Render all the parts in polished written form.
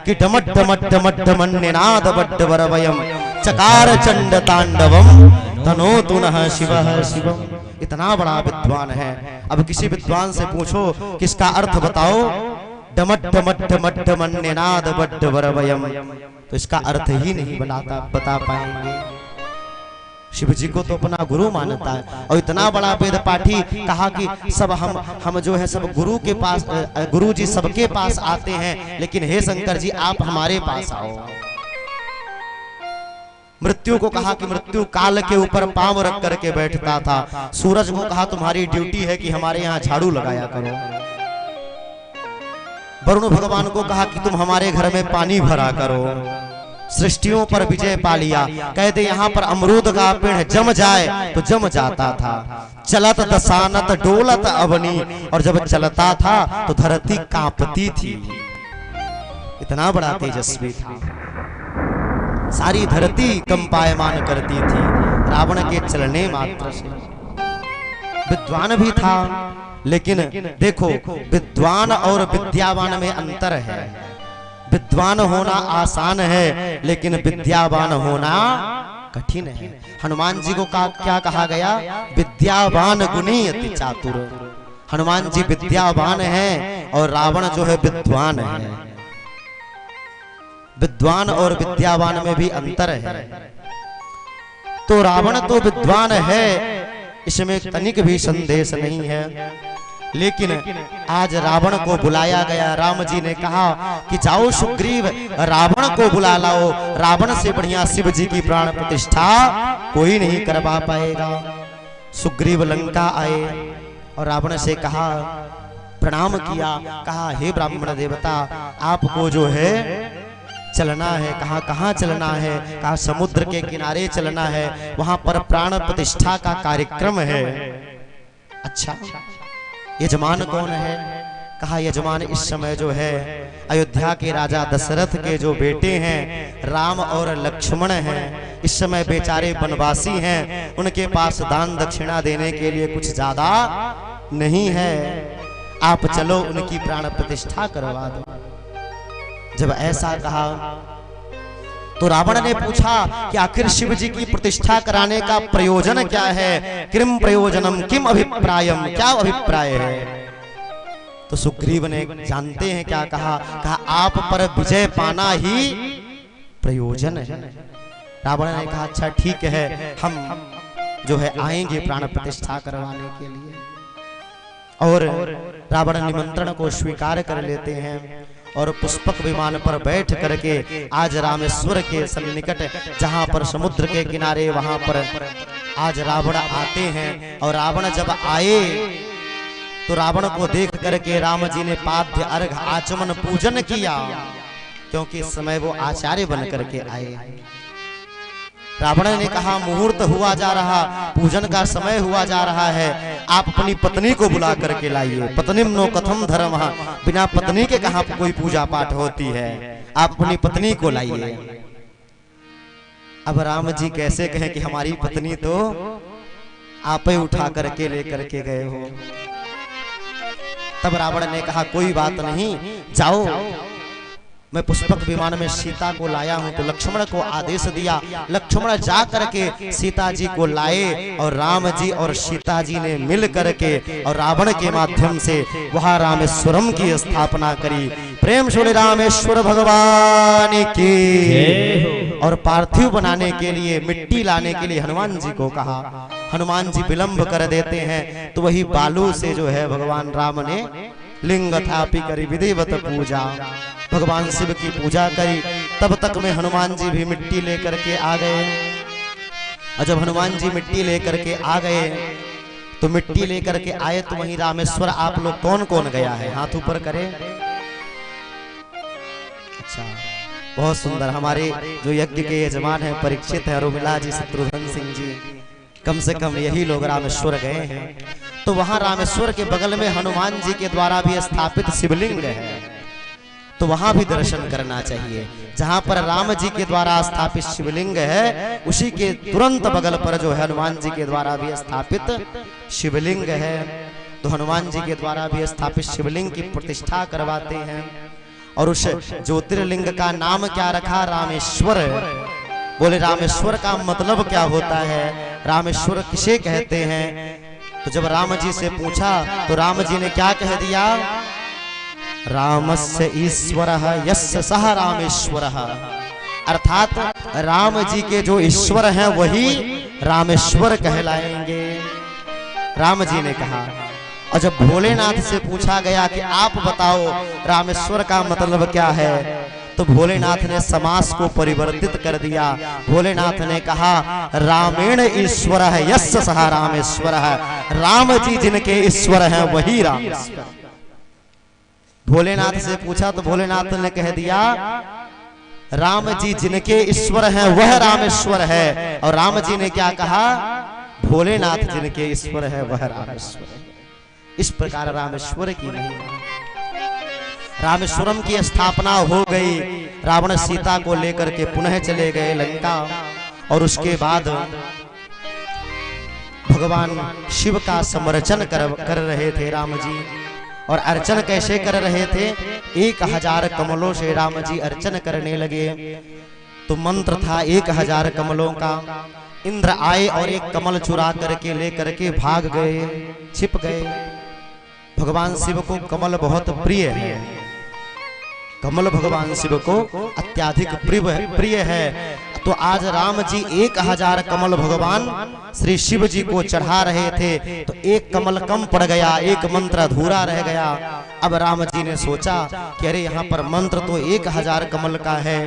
कि डमट डमट डमट डमन्यनाद बड्डवरवयम चकार चंड तांडवम तनो तुनः शिवः शिवम। इतना बड़ा विद्वान है। अब किसी विद्वान से पूछो कि इसका अर्थ बताओ, डमट डमट डमट डमन्यनाद बड्डवरवयम, तो इसका अर्थ ही नहीं बता पाएंगे। शिव जी को तो अपना गुरु मानता है और इतना बड़ा वेद पाठी कहा कि सब हम जो है सब गुरु के पास, गुरु जी सबके पास आते हैं, लेकिन हे शंकर जी आप हमारे पास आओ। मृत्यु को कहा कि मृत्यु काल के ऊपर पांव रख करके बैठता था। सूरज को कहा तुम्हारी ड्यूटी है कि हमारे यहाँ झाड़ू लगाया करो। वरुण भगवान को कहा कि तुम हमारे घर में पानी भरा करो। सृष्टियों पर विजय पा लिया। कहते यहाँ पर अमरूद का पेड़ जम जाए तो जम जाता था। चलत दसानत डोलत अवनी, और जब चलता था तो धरती कांपती थी। इतना बड़ा तेजस्वी था, सारी धरती कंपायमान करती थी रावण के चलने मात्र से। विद्वान भी था, लेकिन देखो विद्वान और विद्यावान में अंतर है। विद्वान होना आसान है, लेकिन विद्यावान होना कठिन है। हनुमान जी को क्या कहा गया? विद्यावान गुणी अति चातुर। हनुमान जी विद्यावान हैं और रावण जो है विद्वान है। विद्वान और विद्यावान में भी अंतर है। तो रावण तो विद्वान है, इसमें तनिक भी संदेश नहीं है, लेकिन आज रावण को बुलाया गया। राम जी ने कहा कि जाओ सुग्रीव, रावण को बुला लाओ। रावण से बढ़िया शिव जी की प्राण प्रतिष्ठा कोई नहीं करवा पाएगा। सुग्रीव लंका आए और रावण से कहा, प्रणाम किया, कहा हे ब्राह्मण देवता आपको जो है चलना है। कहा कहाँ चलना है? कहा समुद्र के किनारे चलना है, वहां पर प्राण प्रतिष्ठा का कार्यक्रम है। अच्छा, यजमान कौन है? कहा यजमान इस समय जो है अयोध्या के राजा दशरथ के जो बेटे हैं राम और लक्ष्मण हैं, इस समय बेचारे वनवासी हैं, उनके पास दान दक्षिणा देने के लिए कुछ ज्यादा नहीं है। आप चलो उनकी प्राण प्रतिष्ठा करवा दो। जब ऐसा कहा तो रावण ने पूछा कि आखिर शिव जी की प्रतिष्ठा कराने का प्रयोजन क्या है? किम प्रयोजनम किम अभिप्रायम, क्या अभिप्राय है? तो सुग्रीव ने जानते हैं क्या कहा? कहा आप पर विजय पाना ही प्रयोजन है। रावण ने कहा अच्छा ठीक है, हम जो है आएंगे प्राण प्रतिष्ठा करवाने के लिए। और रावण निमंत्रण को स्वीकार कर लेते हैं और पुष्पक विमान पर बैठ करके आज रामेश्वर के सन्निकट, जहां पर समुद्र के किनारे, वहां पर आज रावण आते हैं। और रावण जब आए तो रावण को देख करके राम जी ने पाद्य अर्घ आचमन पूजन किया, क्योंकि इस समय वो आचार्य बन करके आए। रावण ने कहा मुहूर्त हुआ जा रहा, पूजन का समय हुआ जा रहा है, आप अपनी पत्नी को बुला करके लाइए। पत्नीम नो कथम धर्म, बिना पत्नी के कहां कोई पूजा पाठ होती है, आप अपनी पत्नी को लाइए। अब राम जी कैसे कहें कि हमारी पत्नी तो आप ही उठा करके लेकर के गए हो। तब रावण ने कहा कोई बात नहीं, जाओ, मैं पुष्पक विमान में सीता को लाया हूं। तो लक्ष्मण को आदेश दिया, लक्ष्मण जा करके सीता जी को लाए और राम जी और सीता जी ने मिल करके और रावण के माध्यम से वहां रामेश्वरम की स्थापना करी। प्रेम से रामेश्वर भगवान की। और पार्थिव बनाने के लिए, मिट्टी लाने के लिए हनुमान जी को कहा। हनुमान जी विलंब कर देते हैं, तो वही बालू से जो है भगवान राम ने लिंग थापी करी विधिवत पूजा, भगवान शिव की पूजा करी। तब तक में हनुमान जी भी मिट्टी लेकर के आ गए। और जब हनुमान जी मिट्टी लेकर के आ गए तो मिट्टी लेकर के आए तो वहीं रामेश्वर आप लोग कौन कौन गया है? हाथ ऊपर करें। अच्छा, बहुत सुंदर। हमारे जो यज्ञ के यजमान है परीक्षित है, रुमिला जी, शत्रुघ्न सिंह जी, कम से कम यही लोग रामेश्वर गए हैं। तो वहां रामेश्वर के बगल में हनुमान जी के द्वारा भी स्थापित शिवलिंग है, तो वहां भी दर्शन करना चाहिए। जहां पर राम जी के द्वारा स्थापित शिवलिंग है, उसी के तुरंत बगल पर जो है हनुमान जी के द्वारा भी स्थापित शिवलिंग है। तो हनुमान जी के द्वारा भी स्थापित शिवलिंग की प्रतिष्ठा करवाते हैं। और उस ज्योतिर्लिंग का नाम क्या रखा? रामेश्वर। बोले रामेश्वर का मतलब क्या होता है, रामेश्वर किसे कहते हैं? तो जब राम जी से पूछा तो राम जी ने क्या कह दिया? रामस्य ईश्वरः यस्य सः रामेश्वरः। अर्थात राम जी के जो ईश्वर हैं वही रामेश्वर कहलाएंगे। राम जी ने कहा। और जब भोलेनाथ से पूछा गया कि आप बताओ रामेश्वर का मतलब क्या है, तो भोलेनाथ ने समास को परिवर्तित कर दिया। भोलेनाथ ने कहा रामेण ईश्वर है यस्य सः रामेश्वर है। राम जी जिनके ईश्वर हैं वही रामेश्वर। भोलेनाथ से पूछा तो भोलेनाथ ने कह दिया राम जी जिनके ईश्वर हैं वह रामेश्वर है। और राम जी ने क्या कहा? भोलेनाथ जिनके ईश्वर है वह रामेश्वर है। इस प्रकार रामेश्वर की महिमा। रामेश्वरम की स्थापना हो गई। रावण सीता को लेकर के पुनः चले गए लंका। और उसके बाद भगवान शिव का समर्चन कर रहे थे राम जी। और अर्चन कैसे कर रहे थे? 1000 कमलों से राम जी अर्चन करने लगे। तो मंत्र था 1000 कमलों का। इंद्र आए और एक कमल चुरा करके लेकर के भाग गए, छिप गए। भगवान शिव को कमल बहुत प्रिय है। कमल भगवान शिव को अत्याधिक प्रिय है। तो आज राम जी 1000 कमल भगवान श्री शिव जी को चढ़ा रहे थे। तो एक कमल कम पड़ गया, एक मंत्र अधूरा रह गया। अब राम जी ने सोचा कि अरे यहाँ पर मंत्र तो 1000 कमल का है,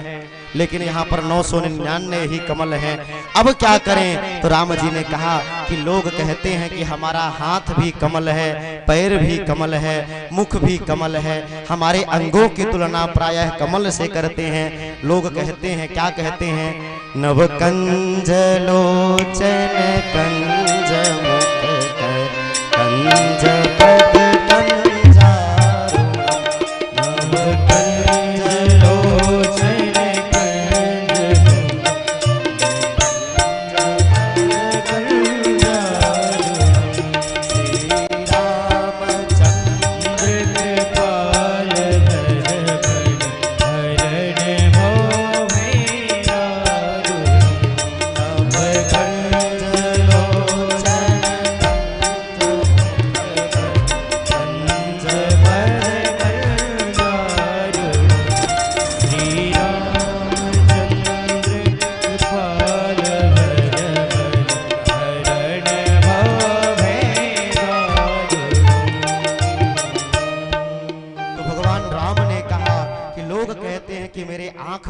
लेकिन यहाँ पर 999 ही कमल हैं। अब क्या करें? तो राम जी ने कहा कि लोग कहते हैं कि हमारा हाथ भी कमल है, पैर भी कमल है, मुख भी कमल है, हमारे अंगों की तुलना प्रायः कमल से करते हैं। लोग कहते हैं, क्या कहते हैं? नव कंज लोचन कंज मुख कंज पद कंजारू नव कंज लोचन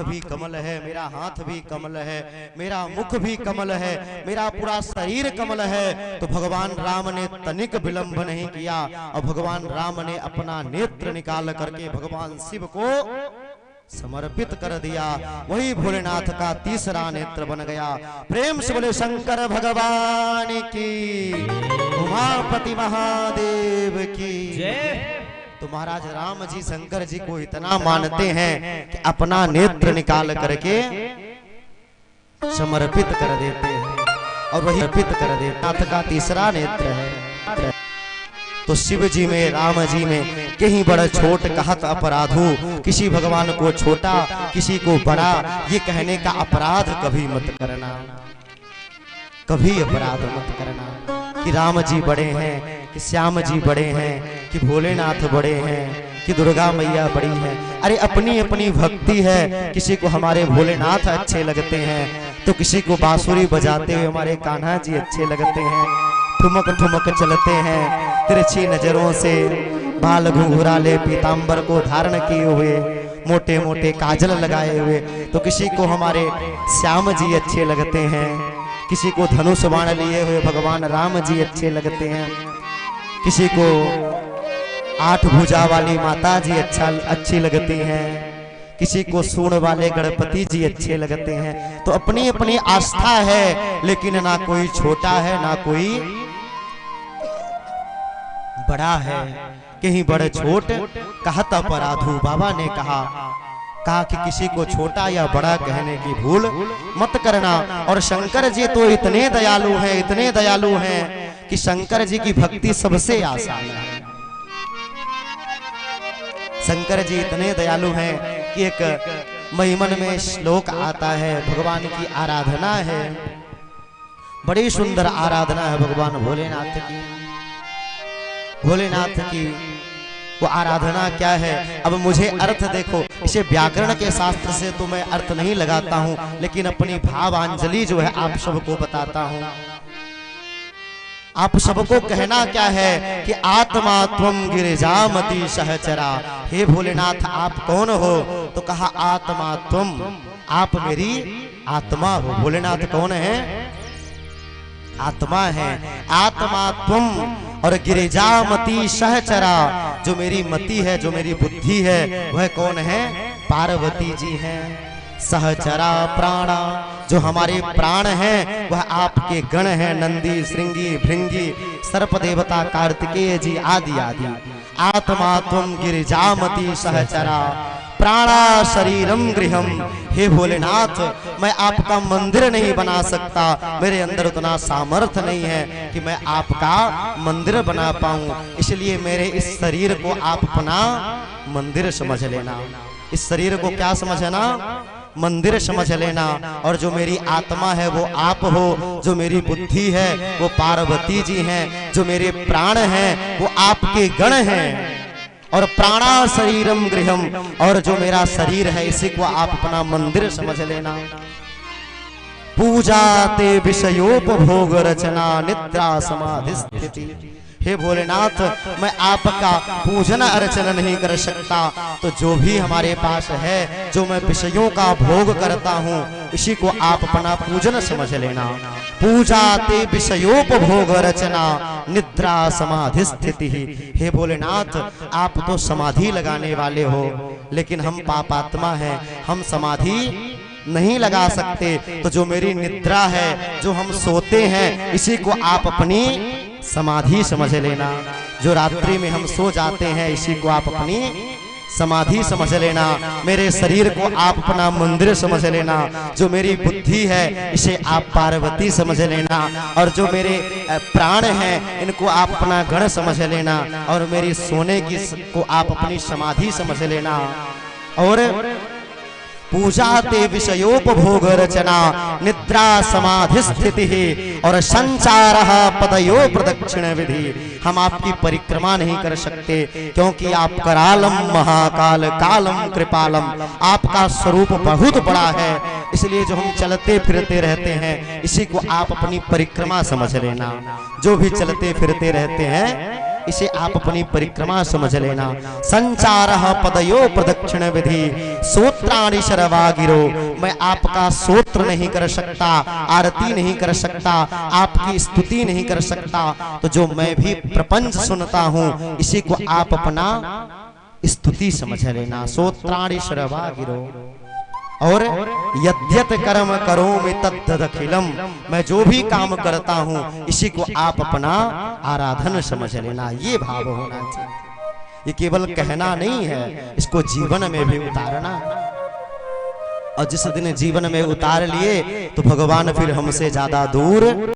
भी कमल है, मेरा हाथ भी कमल है, मेरा मुख भी कमल है, मेरा पूरा शरीर कमल है। तो भगवान राम ने तनिक विलंब नहीं किया और भगवान राम ने अपना नेत्र निकाल करके भगवान शिव को समर्पित कर दिया। वही भोलेनाथ का तीसरा नेत्र बन गया। प्रेम से बोले शंकर भगवान की, उमापति महादेव की जय। तो महाराज राम जी शंकर जी को इतना मानते हैं कि अपना नेत्र निकाल करके समर्पित कर देते हैं और वही अर्पित कर देते। नाथ का तीसरा नेत्र है। तो शिव जी में, राम जी में कहीं बड़ा छोट कहत अपराधो, किसी भगवान को छोटा किसी को बड़ा ये कहने का अपराध कभी मत करना, कभी अपराध मत करना। कि राम जी बड़े हैं, कि श्याम जी बड़े हैं, कि भोलेनाथ बड़े हैं, कि दुर्गा मैया बड़ी है। अरे अपनी अपनी भक्ति है। किसी को हमारे भोलेनाथ अच्छे लगते हैं तो किसी को बांसुरी बजाते हुए हमारे कान्हा जी अच्छे लगते हैं। ठुमक ठुमक चलते हैं, तिरछी नजरों से बाल घुंघराले पीतांबर को धारण किए हुए, मोटे मोटे काजल लगाए हुए। तो किसी को हमारे श्याम जी अच्छे लगते हैं, किसी को धनुष बाण लिए हुए भगवान राम जी अच्छे लगते हैं, किसी को 8 भुजा वाली माता जी अच्छी लगती हैं, किसी को सूंड वाले गणपति जी अच्छे लगते हैं। तो अपनी अपनी आस्था है, लेकिन ना कोई छोटा है ना कोई बड़ा है। कहीं बड़े छोट कहत अपराधु, बाबा ने कहा कि किसी को छोटा या बड़ा कहने की भूल मत करना। और शंकर जी तो इतने दयालु हैं, इतने दयालु हैं कि शंकर जी की भक्ति सबसे आसान है। शंकर जी इतने दयालु हैं कि एक महिमन में श्लोक आता है, भगवान की आराधना है, बड़ी सुंदर आराधना है भगवान भोलेनाथ की। भोलेनाथ की वो आराधना क्या है? अब मुझे अर्थ देखो, इसे व्याकरण के शास्त्र से तो मैं अर्थ नहीं लगाता हूं, लेकिन अपनी भावांजलि जो है आप सबको बताता हूं। आप सबको कहना क्या है कि आत्मा त्वम गिरिजामति सहचरा। हे भोलेनाथ आप कौन हो? तो कहा आत्मा त्वम, आप मेरी आत्मा हो। भोलेनाथ कौन है? आत्मा है। आत्मा त्वम और गिरिजामति सहचरा, जो मेरी मति है, जो मेरी बुद्धि है, वह कौन है? पार्वती जी हैं। सहचरा प्राणा, जो हमारे प्राण हैं वह आपके गण हैं, नंदी श्रृंगी भृंगी सर्प देवता कार्तिकेय जी आदि आदि। आत्मा तुम गिरिजामति सहचरा प्राणा शरीरम गृहम। हे भोलेनाथ मैं आपका मंदिर नहीं बना सकता, मेरे अंदर उतना सामर्थ्य नहीं है कि मैं आपका मंदिर बना पाऊं, इसलिए मेरे इस शरीर को आप अपना मंदिर समझ लेना। इस शरीर को क्या समझना? मंदिर समझ लेना। और जो मेरी आत्मा है वो आप हो, जो मेरी बुद्धि है वो पार्वती जी हैं, जो मेरे प्राण हैं वो आपके गण हैं। और प्राणा शरीरम गृहम, और जो मेरा शरीर है इसी को आप अपना मंदिर समझ लेना। पूजा ते विषयोपभोग रचना निद्रा समाधि स्थिति। हे भोलेनाथ मैं आपका पूजन अर्चना नहीं कर सकता, तो जो भी हमारे पास है, जो मैं विषयों का भोग करता हूँ, इसी को आप अपना पूजन समझ लेना। पूजा ते विषयोपभोग रचना निद्रा समाधि स्थिति। हे भोलेनाथ आप तो समाधि लगाने वाले हो, लेकिन हम पापात्मा हैं, हम समाधि नहीं लगा सकते। तो जो मेरी निद्रा है, जो हम सोते हैं, इसी को आप अपनी समाधि समझ लेना। जो रात्रि में हम सो जाते हैं, इसी को आप अपनी समाधि समझ लेना। मेरे शरीर को आप अपना मंदिर समझ लेना। जो मेरी बुद्धि है इसे आप पार्वती समझ लेना। और जो मेरे प्राण हैं इनको आप अपना गण समझ लेना। और मेरी सोने की को आप अपनी समाधि समझ लेना। और पूजा ते विषयोपभोग रचना निद्रा समाधि स्थिति और संचार पदयो प्रदक्षिण विधि। हम आपकी परिक्रमा नहीं कर सकते, क्योंकि आप करालम महाकाल कालम कृपालम, आपका स्वरूप बहुत बड़ा है। इसलिए जो हम चलते फिरते रहते हैं, इसी को आप अपनी परिक्रमा समझ लेना। जो भी चलते फिरते रहते हैं इसे आप अपनी परिक्रमा समझ लेना। संचार पदयो प्रदक्षिण विधि सूत्राणि शरवागिरो। मैं आपका सूत्र नहीं कर सकता, आरती नहीं कर सकता, आपकी स्तुति नहीं कर सकता। तो जो मैं भी प्रपंच सुनता हूँ, इसी को आप अपना स्तुति समझ लेना। सूत्राणि शरवागिरो। और यद्यत कर्म करोमि तद्दखिलम, मैं जो भी काम करता हूँ इसी को आप अपना आराधन समझ लेना। ये भाव होना चाहिए। ये केवल कहना नहीं है, इसको जीवन में भी उतारना। और जिस दिन जीवन में उतार लिए तो भगवान फिर हमसे ज्यादा दूर